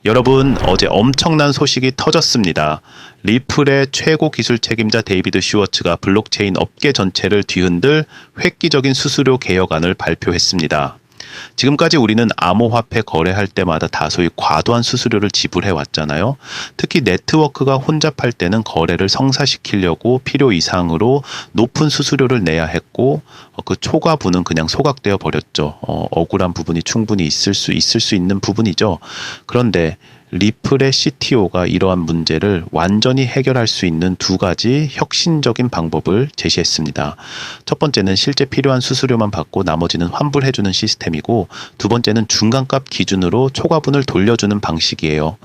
여러분, 어제 엄청난 소식이 터졌습니다. 리플의 최고 기술 책임자 데이비드 슈워츠가 블록체인 업계 전체를 뒤흔들 획기적인 수수료 개혁안을 발표했습니다. 지금까지 우리는 암호화폐 거래할 때마다 다소의 과도한 수수료를 지불해 왔잖아요. 특히 네트워크가 혼잡할 때는 거래를 성사시키려고 필요 이상으로 높은 수수료를 내야 했고 그 초과분은 그냥 소각되어 버렸죠. 억울한 부분이 충분히 있을 수 있는 부분이죠. 그런데 리플의 CTO가 이러한 문제를 완전히 해결할 수 있는 두 가지 혁신적인 방법을 제시했습니다. 첫 번째는 실제 필요한 수수료만 받고 나머지는 환불해주는 시스템이고, 두 번째는 중간값 기준으로 초과분을 돌려주는 방식이에요.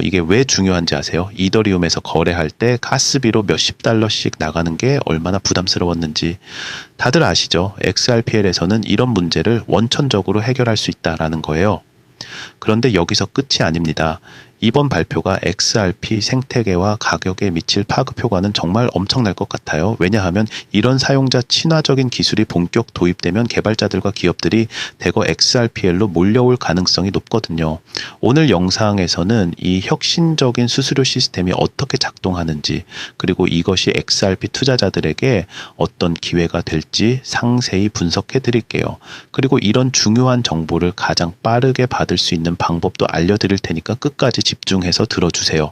이게 왜 중요한지 아세요? 이더리움에서 거래할 때 가스비로 몇십 달러씩 나가는 게 얼마나 부담스러웠는지 다들 아시죠? XRPL에서는 이런 문제를 원천적으로 해결할 수 있다라는 거예요. 그런데 여기서 끝이 아닙니다. 이번 발표가 XRP 생태계와 가격에 미칠 파급 효과는 정말 엄청날 것 같아요. 왜냐하면 이런 사용자 친화적인 기술이 본격 도입되면 개발자들과 기업들이 대거 XRPL로 몰려올 가능성이 높거든요. 오늘 영상에서는 이 혁신적인 수수료 시스템이 어떻게 작동하는지, 그리고 이것이 XRP 투자자들에게 어떤 기회가 될지 상세히 분석해 드릴게요. 그리고 이런 중요한 정보를 가장 빠르게 받을 수 있는 방법도 알려드릴 테니까 끝까지 집중해서 들어주세요.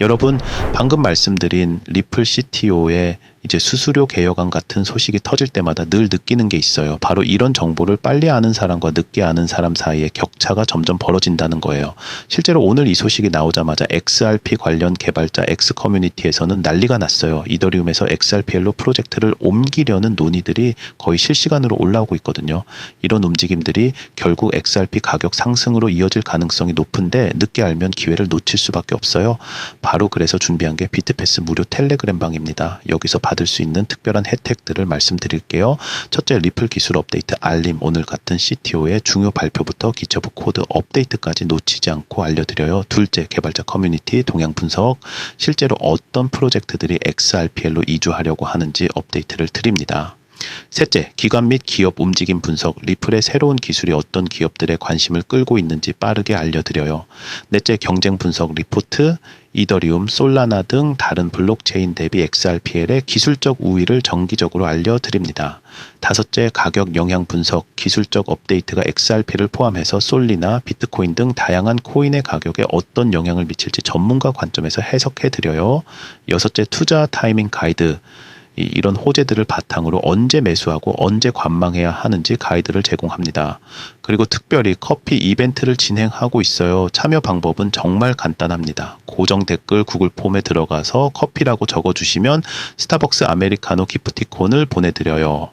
여러분, 방금 말씀드린 리플 CTO의 이제 수수료 개혁안 같은 소식이 터질 때마다 늘 느끼는 게 있어요. 바로 이런 정보를 빨리 아는 사람과 늦게 아는 사람 사이에 격차가 점점 벌어진다는 거예요. 실제로 오늘 이 소식이 나오자마자 XRP 관련 개발자 X 커뮤니티에서는 난리가 났어요. 이더리움에서 XRPL로 프로젝트를 옮기려는 논의들이 거의 실시간으로 올라오고 있거든요. 이런 움직임들이 결국 XRP 가격 상승으로 이어질 가능성이 높은데 늦게 알면 기회를 놓칠 수밖에 없어요. 바로 그래서 준비한 게 비트패스 무료 텔레그램 방입니다. 여기서 받을 수 있는 특별한 혜택들을 말씀드릴게요. 첫째, 리플 기술 업데이트 알림, 오늘 같은 CTO의 중요 발표부터 기초부 코드 업데이트까지 놓치지 않고 알려드려요. 둘째, 개발자 커뮤니티 동향 분석, 실제로 어떤 프로젝트들이 XRPL로 이주하려고 하는지 업데이트를 드립니다. 셋째, 기관 및 기업 움직임 분석, 리플의 새로운 기술이 어떤 기업들의 관심을 끌고 있는지 빠르게 알려드려요. 넷째, 경쟁 분석 리포트, 이더리움, 솔라나 등 다른 블록체인 대비 XRPL의 기술적 우위를 정기적으로 알려드립니다. 다섯째, 가격 영향 분석, 기술적 업데이트가 XRP를 포함해서 솔리나 비트코인 등 다양한 코인의 가격에 어떤 영향을 미칠지 전문가 관점에서 해석해드려요. 여섯째, 투자 타이밍 가이드, 이런 호재들을 바탕으로 언제 매수하고 언제 관망해야 하는지 가이드를 제공합니다. 그리고 특별히 커피 이벤트를 진행하고 있어요. 참여 방법은 정말 간단합니다. 고정 댓글 구글 폼에 들어가서 커피라고 적어주시면 스타벅스 아메리카노 기프티콘을 보내드려요.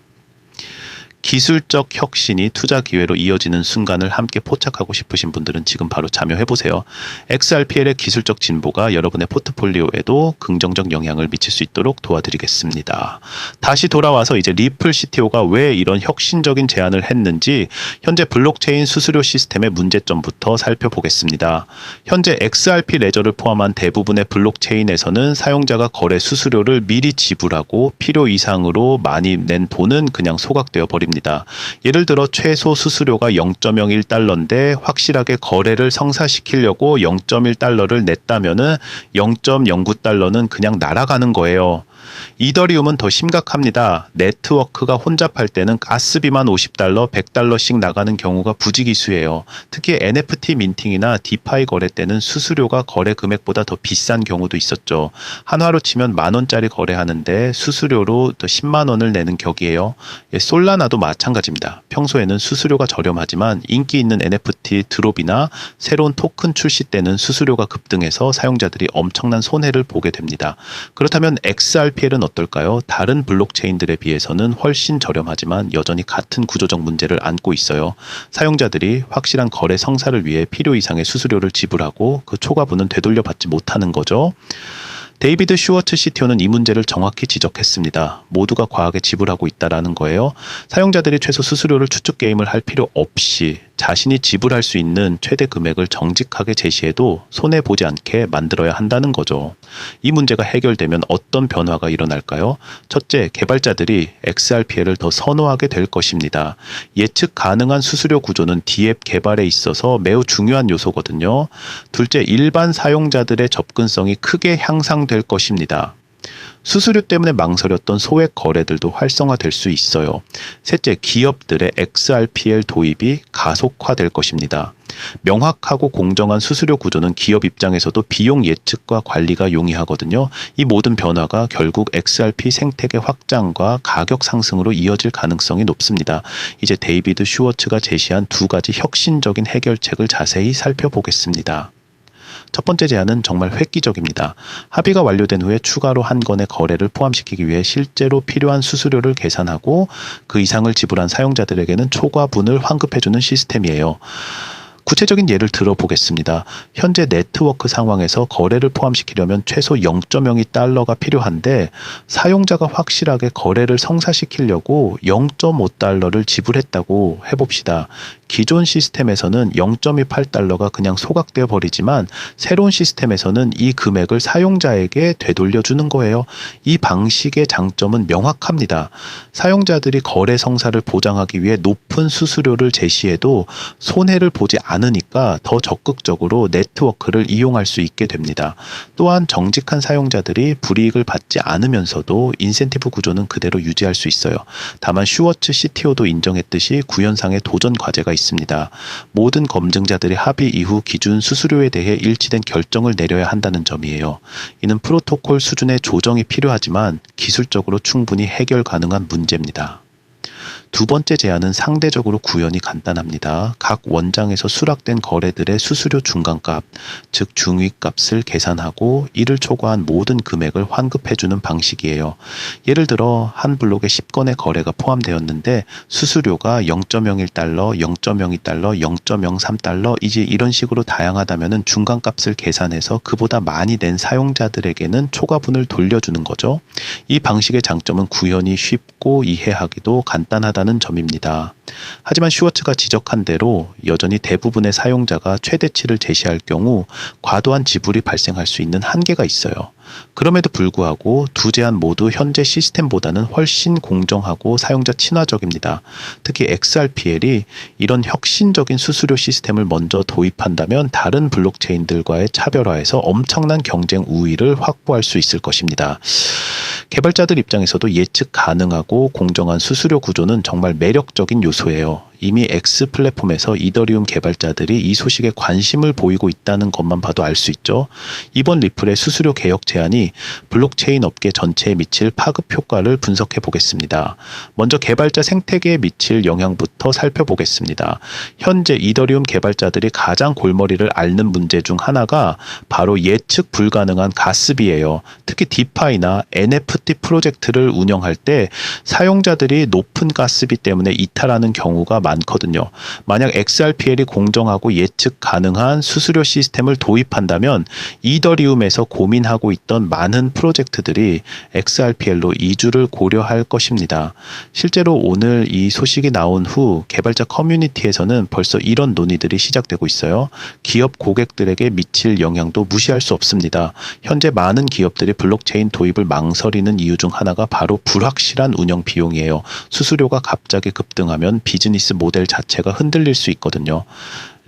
기술적 혁신이 투자 기회로 이어지는 순간을 함께 포착하고 싶으신 분들은 지금 바로 참여해보세요. XRPL의 기술적 진보가 여러분의 포트폴리오에도 긍정적 영향을 미칠 수 있도록 도와드리겠습니다. 다시 돌아와서 이제 리플 CTO가 왜 이런 혁신적인 제안을 했는지 현재 블록체인 수수료 시스템의 문제점부터 살펴보겠습니다. 현재 XRP 레저를 포함한 대부분의 블록체인에서는 사용자가 거래 수수료를 미리 지불하고 필요 이상으로 많이 낸 돈은 그냥 소각되어 버립니다. 예를 들어 최소 수수료가 0.01달러인데 확실하게 거래를 성사시키려고 0.1달러를 냈다면은 0.09달러는 그냥 날아가는 거예요. 이더리움은 더 심각합니다. 네트워크가 혼잡할 때는 가스비만 50달러, 100달러씩 나가는 경우가 부지기수예요. 특히 NFT 민팅이나 디파이 거래 때는 수수료가 거래 금액보다 더 비싼 경우도 있었죠. 한화로 치면 만원짜리 거래하는데 수수료로 더 10만원을 내는 격이에요. 솔라나도 마찬가지입니다. 평소에는 수수료가 저렴하지만 인기 있는 NFT 드롭이나 새로운 토큰 출시 때는 수수료가 급등해서 사용자들이 엄청난 손해를 보게 됩니다. 그렇다면 XRPL은 어떨까요? 다른 블록체인들에 비해서는 훨씬 저렴하지만 여전히 같은 구조적 문제를 안고 있어요. 사용자들이 확실한 거래 성사를 위해 필요 이상의 수수료를 지불하고 그 초과분은 되돌려받지 못하는 거죠. 데이비드 슈워츠 CTO는 이 문제를 정확히 지적했습니다. 모두가 과하게 지불하고 있다는 거예요. 사용자들이 최소 수수료를 추측 게임을 할 필요 없이 자신이 지불할 수 있는 최대 금액을 정직하게 제시해도 손해보지 않게 만들어야 한다는 거죠. 이 문제가 해결되면 어떤 변화가 일어날까요? 첫째, 개발자들이 XRPL을 더 선호하게 될 것입니다. 예측 가능한 수수료 구조는 D앱 개발에 있어서 매우 중요한 요소거든요. 둘째, 일반 사용자들의 접근성이 크게 향상될 것입니다. 수수료 때문에 망설였던 소액 거래들도 활성화될 수 있어요. 셋째, 기업들의 XRPL 도입이 가속화될 것입니다. 명확하고 공정한 수수료 구조는 기업 입장에서도 비용 예측과 관리가 용이하거든요. 이 모든 변화가 결국 XRP 생태계 확장과 가격 상승으로 이어질 가능성이 높습니다. 이제 데이비드 슈워츠가 제시한 두 가지 혁신적인 해결책을 자세히 살펴보겠습니다. 첫 번째 제안은 정말 획기적입니다. 합의가 완료된 후에 추가로 한 건의 거래를 포함시키기 위해 실제로 필요한 수수료를 계산하고 그 이상을 지불한 사용자들에게는 초과분을 환급해주는 시스템이에요. 구체적인 예를 들어보겠습니다. 현재 네트워크 상황에서 거래를 포함시키려면 최소 0.02달러가 필요한데 사용자가 확실하게 거래를 성사시키려고 0.5달러를 지불했다고 해봅시다. 기존 시스템에서는 0.28달러가 그냥 소각되어 버리지만 새로운 시스템에서는 이 금액을 사용자에게 되돌려주는 거예요. 이 방식의 장점은 명확합니다. 사용자들이 거래 성사를 보장하기 위해 높은 수수료를 제시해도 손해를 보지 않으니까 더 적극적으로 네트워크를 이용할 수 있게 됩니다. 또한 정직한 사용자들이 불이익을 받지 않으면서도 인센티브 구조는 그대로 유지할 수 있어요. 다만 슈워츠 CTO도 인정했듯이 구현상의 도전 과제가 있습니다. 모든 검증자들이 합의 이후 기준 수수료에 대해 일치된 결정을 내려야 한다는 점이에요. 이는 프로토콜 수준의 조정이 필요하지만 기술적으로 충분히 해결 가능한 문제입니다. 두 번째 제안은 상대적으로 구현이 간단합니다. 각 원장에서 수락된 거래들의 수수료 중간값, 즉 중위값을 계산하고 이를 초과한 모든 금액을 환급해주는 방식이에요. 예를 들어 한 블록에 10건의 거래가 포함되었는데 수수료가 0.01달러, 0.02달러, 0.03달러 이제 이런 식으로 다양하다면 중간값을 계산해서 그보다 많이 낸 사용자들에게는 초과분을 돌려주는 거죠. 이 방식의 장점은 구현이 쉽고 이해하기도 간단하다는 점입니다. 하지만 슈워츠가 지적한 대로 여전히 대부분의 사용자가 최대치를 제시할 경우 과도한 지불이 발생할 수 있는 한계가 있어요. 그럼에도 불구하고 두 제안 모두 현재 시스템보다는 훨씬 공정하고 사용자 친화적입니다. 특히 XRPL이 이런 혁신적인 수수료 시스템을 먼저 도입한다면 다른 블록체인들과의 차별화에서 엄청난 경쟁 우위를 확보할 수 있을 것입니다. 개발자들 입장에서도 예측 가능하고 공정한 수수료 구조는 정말 매력적인 요소예요. 이미 X 플랫폼에서 이더리움 개발자들이 이 소식에 관심을 보이고 있다는 것만 봐도 알 수 있죠. 이번 리플의 수수료 개혁 제안이 블록체인 업계 전체에 미칠 파급 효과를 분석해 보겠습니다. 먼저 개발자 생태계에 미칠 영향부터 살펴보겠습니다. 현재 이더리움 개발자들이 가장 골머리를 앓는 문제 중 하나가 바로 예측 불가능한 가스비예요. 특히 디파이나 NFT 프로젝트를 운영할 때 사용자들이 높은 가스비 때문에 이탈하는 경우가 많거든요. 만약 XRPL이 공정하고 예측 가능한 수수료 시스템을 도입한다면 이더리움에서 고민하고 있던 많은 프로젝트들이 XRPL로 이주를 고려할 것입니다. 실제로 오늘 이 소식이 나온 후 개발자 커뮤니티에서는 벌써 이런 논의들이 시작되고 있어요. 기업 고객들에게 미칠 영향도 무시할 수 없습니다. 현재 많은 기업들이 블록체인 도입을 망설이는 이유 중 하나가 바로 불확실한 운영 비용이에요. 수수료가 갑자기 급등하면 비즈니스 모델 자체가 흔들릴 수 있거든요.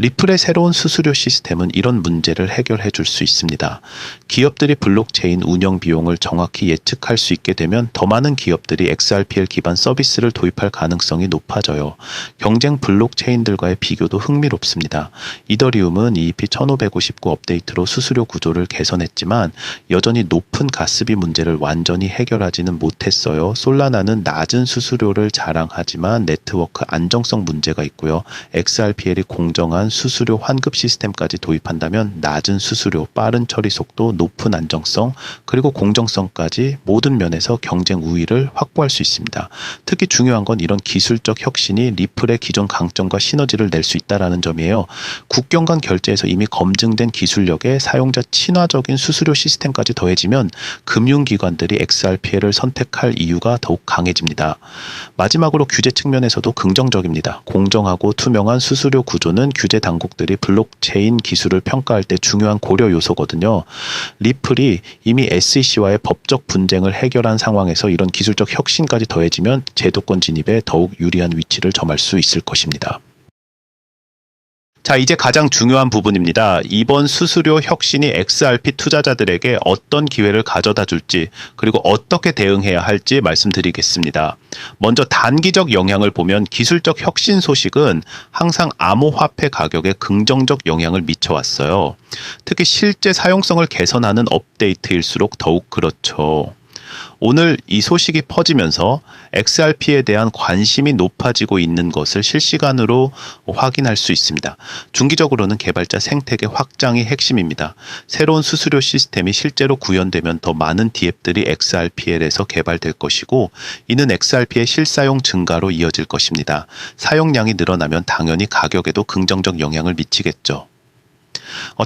리플의 새로운 수수료 시스템은 이런 문제를 해결해 줄 수 있습니다. 기업들이 블록체인 운영 비용을 정확히 예측할 수 있게 되면 더 많은 기업들이 XRPL 기반 서비스를 도입할 가능성이 높아져요. 경쟁 블록체인들과의 비교도 흥미롭습니다. 이더리움은 EEP1559 업데이트로 수수료 구조를 개선했지만 여전히 높은 가스비 문제를 완전히 해결하지는 못했어요. 솔라나는 낮은 수수료를 자랑하지만 네트워크 안정성 문제가 있고요. XRPL이 공정한 공정한 수수료 환급 시스템까지 도입한다면 낮은 수수료, 빠른 처리 속도, 높은 안정성, 그리고 공정성까지 모든 면에서 경쟁 우위를 확보할 수 있습니다. 특히 중요한 건 이런 기술적 혁신이 리플의 기존 강점과 시너지를 낼 수 있다는 점이에요. 국경 간 결제에서 이미 검증된 기술력에 사용자 친화적인 수수료 시스템까지 더해지면 금융기관들이 XRP를 선택할 이유가 더욱 강해집니다. 마지막으로 규제 측면에서도 긍정적입니다. 공정하고 투명한 수수료 구조는 규제 당국들이 블록체인 기술을 평가할 때 중요한 고려 요소거든요. 리플이 이미 SEC와의 법적 분쟁을 해결한 상황에서 이런 기술적 혁신까지 더해지면 제도권 진입에 더욱 유리한 위치를 점할 수 있을 것입니다. 자, 이제 가장 중요한 부분입니다. 이번 수수료 혁신이 XRP 투자자들에게 어떤 기회를 가져다 줄지, 그리고 어떻게 대응해야 할지 말씀드리겠습니다. 먼저 단기적 영향을 보면 기술적 혁신 소식은 항상 암호화폐 가격에 긍정적 영향을 미쳐왔어요. 특히 실제 사용성을 개선하는 업데이트일수록 더욱 그렇죠. 오늘 이 소식이 퍼지면서 XRP에 대한 관심이 높아지고 있는 것을 실시간으로 확인할 수 있습니다. 중기적으로는 개발자 생태계 확장이 핵심입니다. 새로운 수수료 시스템이 실제로 구현되면 더 많은 DApp들이 XRPL에서 개발될 것이고, 이는 XRP의 실사용 증가로 이어질 것입니다. 사용량이 늘어나면 당연히 가격에도 긍정적 영향을 미치겠죠.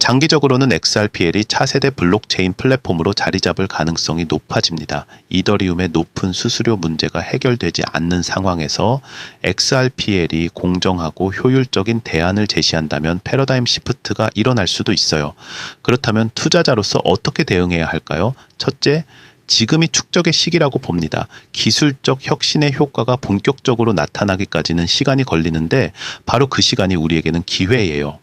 장기적으로는 XRPL이 차세대 블록체인 플랫폼으로 자리 잡을 가능성이 높아집니다. 이더리움의 높은 수수료 문제가 해결되지 않는 상황에서 XRPL이 공정하고 효율적인 대안을 제시한다면 패러다임 시프트가 일어날 수도 있어요. 그렇다면 투자자로서 어떻게 대응해야 할까요? 첫째, 지금이 축적의 시기라고 봅니다. 기술적 혁신의 효과가 본격적으로 나타나기까지는 시간이 걸리는데 바로 그 시간이 우리에게는 기회예요.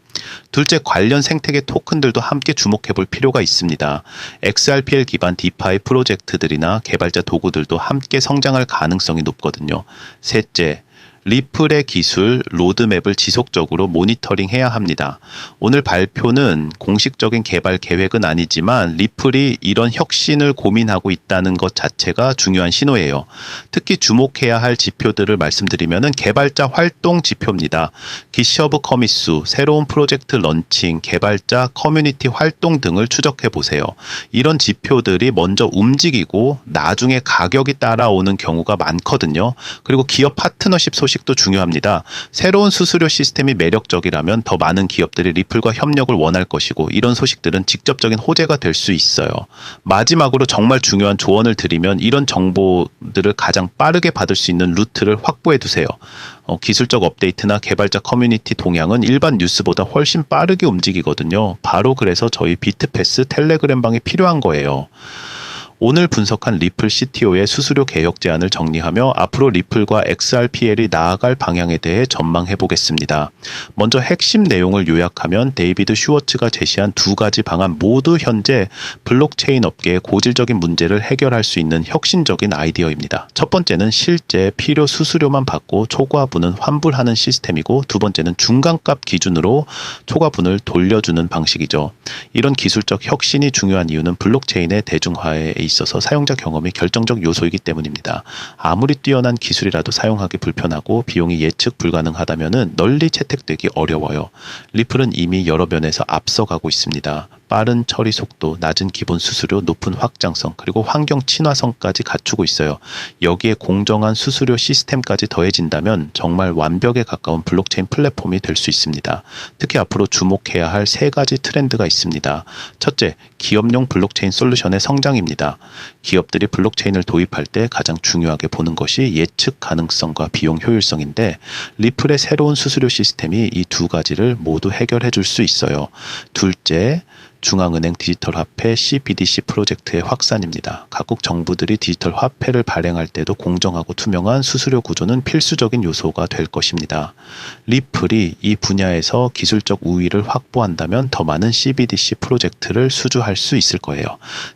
둘째, 관련 생태계 토큰들도 함께 주목해 볼 필요가 있습니다. XRPL 기반 디파이 프로젝트들이나 개발자 도구들도 함께 성장할 가능성이 높거든요. 셋째, 리플의 기술 로드맵을 지속적으로 모니터링해야 합니다. 오늘 발표는 공식적인 개발 계획은 아니지만 리플이 이런 혁신을 고민하고 있다는 것 자체가 중요한 신호예요. 특히 주목해야 할 지표들을 말씀드리면 개발자 활동 지표입니다. 기셔브 커밋수, 새로운 프로젝트 런칭, 개발자 커뮤니티 활동 등을 추적해 보세요. 이런 지표들이 먼저 움직이고 나중에 가격이 따라오는 경우가 많거든요. 그리고 기업 파트너십 소식도 중요합니다. 새로운 수수료 시스템이 매력적이라면 더 많은 기업들이 리플과 협력을 원할 것이고, 이런 소식들은 직접적인 호재가 될 수 있어요. 마지막으로 정말 중요한 조언을 드리면 이런 정보들을 가장 빠르게 받을 수 있는 루트를 확보해 두세요. 기술적 업데이트나 개발자 커뮤니티 동향은 일반 뉴스보다 훨씬 빠르게 움직이거든요. 바로 그래서 저희 비트패스 텔레그램방이 필요한 거예요. 오늘 분석한 리플 CTO의 수수료 개혁 제안을 정리하며 앞으로 리플과 XRPL이 나아갈 방향에 대해 전망해 보겠습니다. 먼저 핵심 내용을 요약하면 데이비드 슈워츠가 제시한 두 가지 방안 모두 현재 블록체인 업계의 고질적인 문제를 해결할 수 있는 혁신적인 아이디어입니다. 첫 번째는 실제 필요 수수료만 받고 초과분은 환불하는 시스템이고, 두 번째는 중간값 기준으로 초과분을 돌려주는 방식이죠. 이런 기술적 혁신이 중요한 이유는 블록체인의 대중화에 있어서 사용자 경험이 결정적 요소이기 때문입니다. 아무리 뛰어난 기술이라도 사용하기 불편하고 비용이 예측 불가능하다면 널리 채택되기 어려워요. 리플은 이미 여러 면에서 앞서가고 있습니다. 빠른 처리 속도, 낮은 기본 수수료, 높은 확장성, 그리고 환경 친화성까지 갖추고 있어요. 여기에 공정한 수수료 시스템까지 더해진다면 정말 완벽에 가까운 블록체인 플랫폼이 될 수 있습니다. 특히 앞으로 주목해야 할 세 가지 트렌드가 있습니다. 첫째, 기업용 블록체인 솔루션의 성장입니다. 기업들이 블록체인을 도입할 때 가장 중요하게 보는 것이 예측 가능성과 비용 효율성인데, 리플의 새로운 수수료 시스템이 이 두 가지를 모두 해결해 줄 수 있어요. 둘째, 중앙은행 디지털 화폐 CBDC 프로젝트의 확산입니다. 각국 정부들이 디지털 화폐를 발행할 때도 공정하고 투명한 수수료 구조는 필수적인 요소가 될 것입니다. 리플이 이 분야에서 기술적 우위를 확보한다면 더 많은 CBDC 프로젝트를 수주할 수 있을 거예요.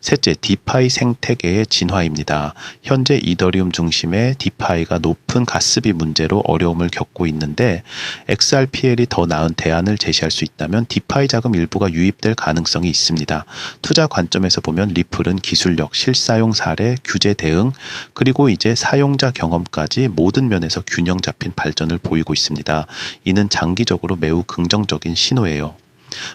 셋째, 디파이 생태계의 진화입니다. 현재 이더리움 중심의 디파이가 높은 가스비 문제로 어려움을 겪고 있는데, XRPL이 더 나은 대안을 제시할 수 있다면 디파이 자금 일부가 유입될 가능성이 가능성이 있습니다. 투자 관점에서 보면 리플은 기술력, 실사용 사례, 규제 대응, 그리고 이제 사용자 경험까지 모든 면에서 균형 잡힌 발전을 보이고 있습니다. 이는 장기적으로 매우 긍정적인 신호예요.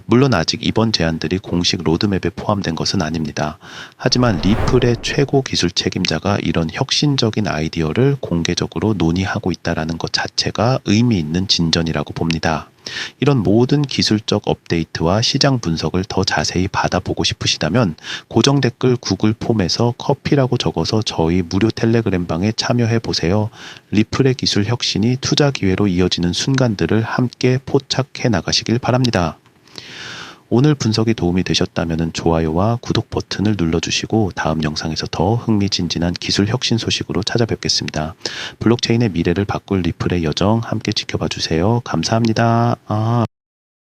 물론 아직 이번 제안들이 공식 로드맵에 포함된 것은 아닙니다. 하지만 리플의 최고 기술 책임자가 이런 혁신적인 아이디어를 공개적으로 논의하고 있다는 것 자체가 의미 있는 진전이라고 봅니다. 이런 모든 기술적 업데이트와 시장 분석을 더 자세히 받아보고 싶으시다면 고정 댓글 구글 폼에서 커피라고 적어서 저희 무료 텔레그램 방에 참여해 보세요. 리플의 기술 혁신이 투자 기회로 이어지는 순간들을 함께 포착해 나가시길 바랍니다. 오늘 분석이 도움이 되셨다면 좋아요와 구독 버튼을 눌러주시고 다음 영상에서 더 흥미진진한 기술 혁신 소식으로 찾아뵙겠습니다. 블록체인의 미래를 바꿀 리플의 여정 함께 지켜봐 주세요. 감사합니다.